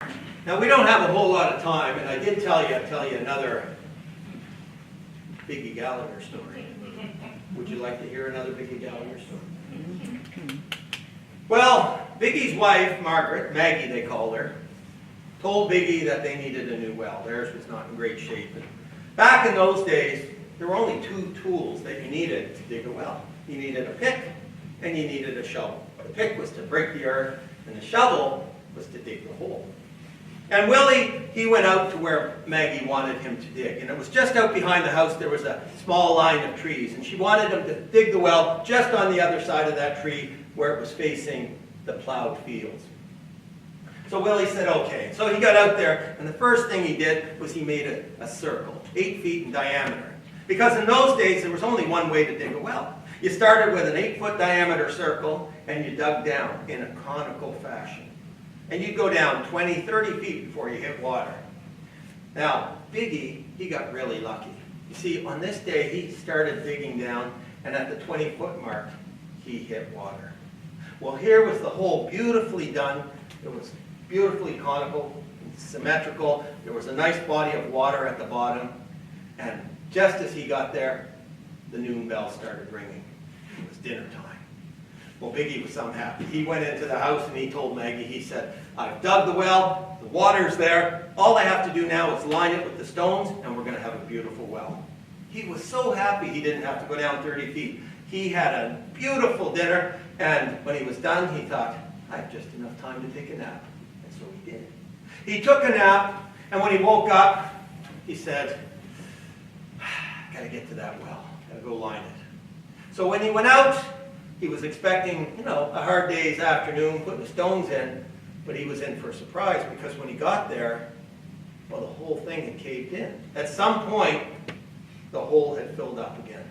Now we don't have a whole lot of time, and I did tell you another Biggie Gallagher story. Would you like to hear another Biggie Gallagher story? Well, Biggie's wife, Margaret, Maggie they called her, told Biggie that they needed a new well. Theirs was not in great shape. And back in those days, there were only two tools that you needed to dig a well. You needed a pick and you needed a shovel. The pick was to break the earth, and the shovel was to dig the hole. And Willie, he went out to where Maggie wanted him to dig. And it was just out behind the house, there was a small line of trees. And she wanted him to dig the well just on the other side of that tree where it was facing the plowed fields. So Willie said, okay. So he got out there, and the first thing he did was he made a circle, 8 feet in diameter. Because in those days, there was only one way to dig a well. You started with an 8-foot diameter circle, and you dug down in a conical fashion. And you'd go down 20, 30 feet before you hit water. Now, Biggie, he got really lucky. You see, on this day, he started digging down, and at the 20-foot mark, he hit water. Well, here was the hole beautifully done. It was beautifully conical, symmetrical. There was a nice body of water at the bottom. And just as he got there, the noon bell started ringing. It was dinner time. Well, Biggie was some happy. He went into the house and he told Maggie, he said, I've dug the well, the water's there. All I have to do now is line it with the stones and we're going to have a beautiful well. He was so happy he didn't have to go down 30 feet. He had a beautiful dinner, and when he was done, he thought, I have just enough time to take a nap. And so he did. He took a nap, and when he woke up, he said, got to get to that well. Got to go line it. So when he went out, he was expecting, a hard day's afternoon, putting the stones in, but he was in for a surprise because when he got there, well, the whole thing had caved in. At some point, the hole had filled up again.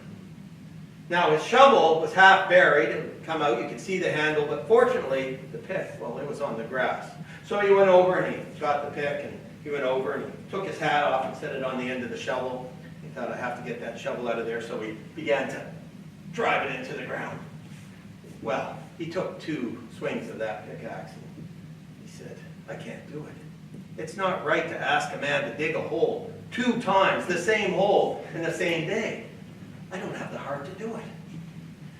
Now, his shovel was half buried. It would come out. You could see the handle, but fortunately, the pick, well, it was on the grass. So he went over and he got the pick, and he went over and he took his hat off and set it on the end of the shovel. He thought, I have to get that shovel out of there, so he began to drive it into the ground. Well, he took 2 swings of that pickaxe, and he said, I can't do it. It's not right to ask a man to dig a hole 2 times, the same hole, in the same day. I don't have the heart to do it.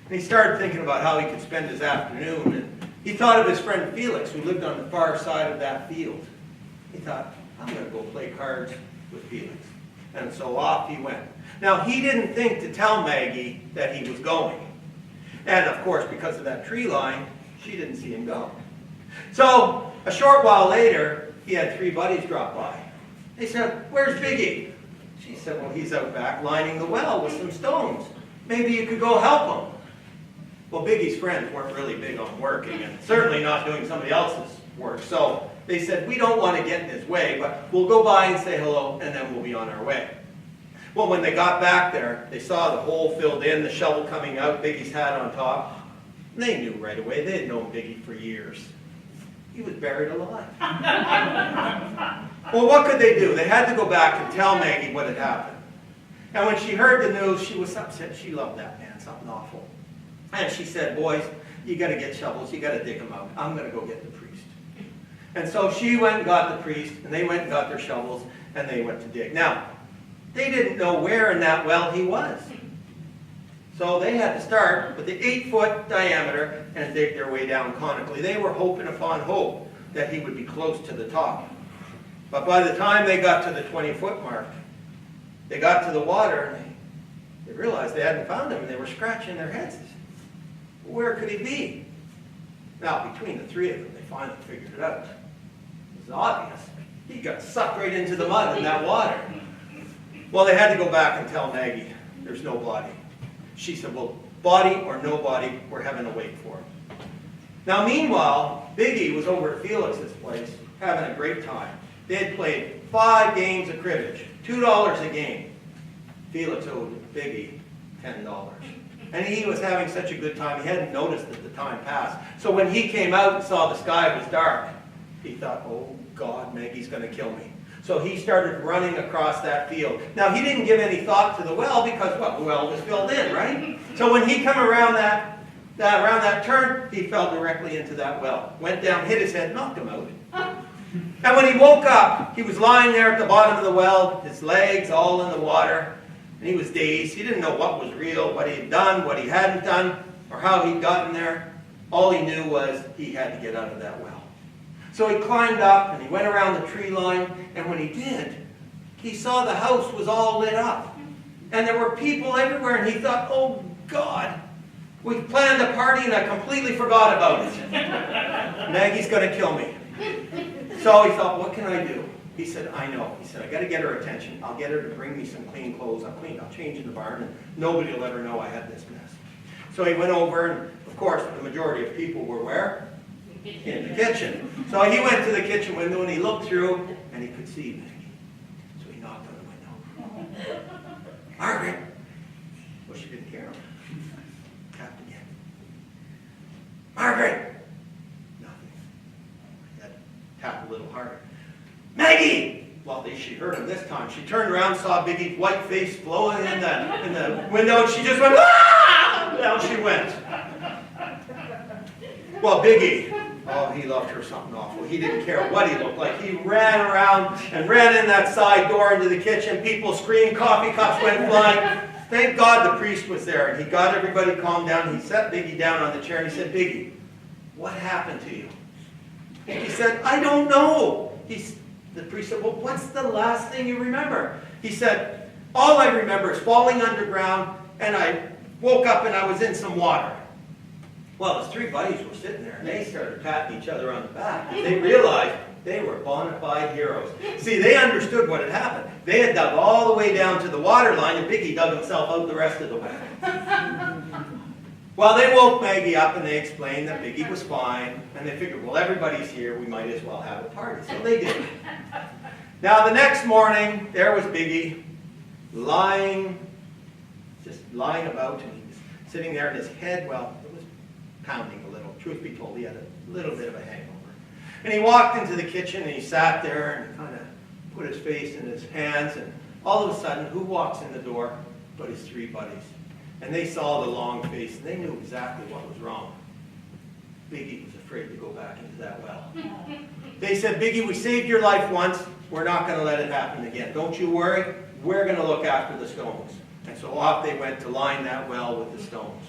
And he started thinking about how he could spend his afternoon, and he thought of his friend Felix, who lived on the far side of that field. He thought, I'm going to go play cards with Felix. And so off he went. Now, he didn't think to tell Maggie that he was going. And of course, because of that tree line, she didn't see him go. So, a short while later, he had 3 buddies drop by. They said, where's Biggie? She said, well, he's out back lining the well with some stones. Maybe you could go help him. Well, Biggie's friends weren't really big on working, and certainly not doing somebody else's work. So they said, we don't want to get in his way, but we'll go by and say hello, and then we'll be on our way. Well, when they got back there, they saw the hole filled in, the shovel coming out, Biggie's hat on top. And they knew right away. They had known Biggie for years. He was buried alive. Well, what could they do? They had to go back and tell Maggie what had happened. And when she heard the news, she was upset. She loved that man, something awful. And she said, boys, you got to get shovels. You got to dig them out. I'm going to go get the priest. And so she went and got the priest, and they went and got their shovels, and they went to dig. Now, they didn't know where in that well he was. So they had to start with the 8-foot diameter and dig their way down conically. They were hoping upon hope that he would be close to the top. But by the time they got to the 20-foot mark, they got to the water and they realized they hadn't found him, and they were scratching their heads. They said, where could he be? Now, between the 3 of them, they finally figured it out. It was obvious. He got sucked right into the mud in that water. Well, they had to go back and tell Maggie, there's no body. She said, well, body or no body, we're having a wake for him. Now, meanwhile, Biggie was over at Felix's place having a great time. They had played 5 games of cribbage, $2 a game. Felix owed Biggie $10. And he was having such a good time, he hadn't noticed that the time passed. So when he came out and saw the sky was dark, he thought, oh God, Maggie's going to kill me. So he started running across that field. Now, he didn't give any thought to the well because, well, the well was filled in, right? So when he came around that turn, he fell directly into that well. Went down, hit his head, knocked him out. And when he woke up, he was lying there at the bottom of the well, his legs all in the water, and he was dazed. He didn't know what was real, what he had done, what he hadn't done, or how he'd gotten there. All he knew was he had to get out of that well. So he climbed up and he went around the tree line, and when he did, he saw the house was all lit up. And there were people everywhere, and he thought, oh God, we planned a party and I completely forgot about it. Maggie's going to kill me. So he thought, what can I do? He said, I know. He said, I got to get her attention. I'll get her to bring me some clean clothes. I'll change in the barn, and nobody will ever know I had this mess. So he went over, and of course, the majority of people were where? In the kitchen. So he went to the kitchen window, and he looked through, and he could see Maggie. So he knocked on the window. Margaret! Well, she didn't hear him. Tapped again. Margaret! Nothing. He had to tap a little harder. Maggie! Well, at least she heard him this time. She turned around, saw Biggie's white face flowing in the window, and she just went, ah! Down she went. Well, Biggie, oh, he loved her something awful. He didn't care what he looked like. He ran around and ran in that side door into the kitchen. People screamed, coffee cups went flying. Thank God the priest was there, and he got everybody calmed down. He set Biggie down on the chair, and he said, Biggie, what happened to you? And he said, I don't know. The priest said, well, what's the last thing you remember? He said, all I remember is falling underground, and I woke up and I was in some water. Well, his three buddies were sitting there, and they started patting each other on the back. They realized they were bona fide heroes. See, they understood what had happened. They had dug all the way down to the water line, and Biggie dug himself out the rest of the way. Well, they woke Maggie up, and they explained that Biggie was fine, and they figured, well, everybody's here, we might as well have a party. So they did. Now, the next morning, there was Biggie, just lying about, and he was sitting there, and his head, well, it was pounding a little. Truth be told, he had a little bit of a hangover. And he walked into the kitchen, and he sat there, and kind of put his face in his hands, and all of a sudden, who walks in the door but his three buddies? And they saw the long face, and they knew exactly what was wrong. Biggie was afraid to go back into that well. They said, Biggie, we saved your life once. We're not going to let it happen again. Don't you worry. We're going to look after the stones. And so off they went to line that well with the stones.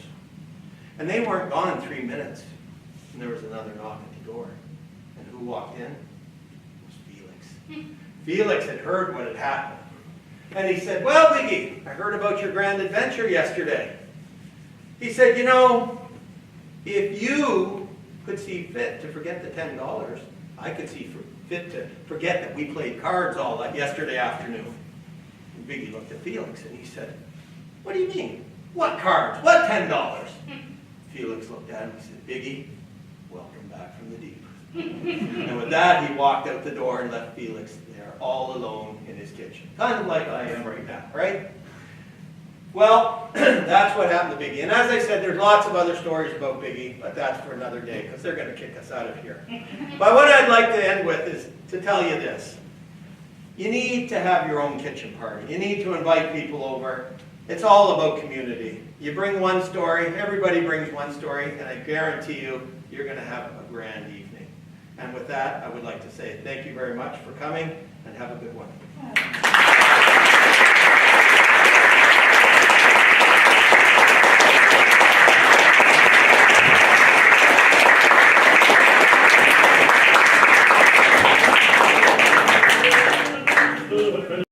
And they weren't gone 3 minutes. And there was another knock at the door. And who walked in? It was Felix. Felix had heard what had happened. And he said, well, Biggie, I heard about your grand adventure yesterday. He said, you know, if you could see fit to forget the $10, I could see fit to forget that we played cards all that yesterday afternoon. And Biggie looked at Felix and he said, what do you mean? What cards? What $10? Felix looked at him and said, Biggie, welcome back from the deep. And with that, he walked out the door and left Felix there all alone in his kitchen. Kind of like I am right now, right? Well, that's what happened to Biggie. And as I said, there's lots of other stories about Biggie, but that's for another day because they're going to kick us out of here. But what I'd like to end with is to tell you this. You need to have your own kitchen party. You need to invite people over. It's all about community. You bring one story, everybody brings one story, and I guarantee you, you're going to have a grand evening. And with that, I would like to say thank you very much for coming, and have a good one.